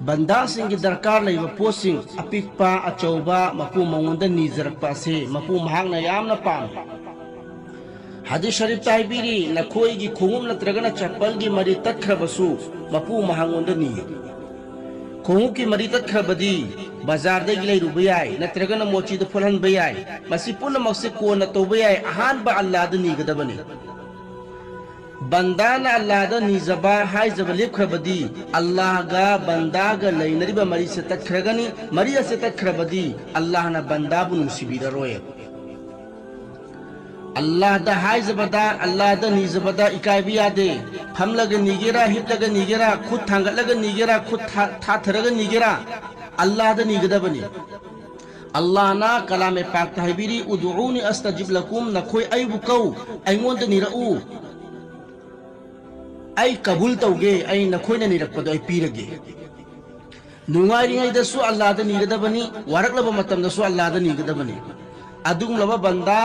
बंदा सिंह दरकार लेब पोसिंग अपिकपा अचौबा मपू मंगोंद निजरकपा से मपू महांगना यामना पाम हदीस शरीफ ताइबिरी नखोई की खुंगुम नत्रगना चप्पल की मरी तत्खरबसु मपू महांगोंद नी खुंगु की मरी तत्खरबदी बाजार दे गिले रुब याय नत्रगना मोची द फुलहन बयाय मसी पुन मक्से को न तो बयाय अहान बा अल्लाह द नीगदबनी बंदा न अल्लाह द नीजबा हाय जब लेखरबदी अल्लाह गा बंदा गा लैनरिबा मरी से तत्खरगनी मरी से तत्खरबदी अल्लाह न बंदा बु नुसिबिदा रोय अल्लाह द हाय जबदा अल्लाह द नीजबदा इकाय भी यादे हम लग निगेरा हिप लग निगेरा खुद थांगत लग निगेरा खुद था थरग निगेरा अल्लाह द निगदबनी अल्लाह ना कलाम पाक ताहिबिरी उदुऊनी अस्तजिब लकुम नखोय अयबु कौ अयंगोंद निरऊ आई कबूल तौगे आई नखोयना निरक्पदो आई पीरगे नुंगाइरिङैदसु अल्लाह द निगदबनी वारकलब मतमदसु अल्लाह द निगदबनी अदुगुमलबा बंदा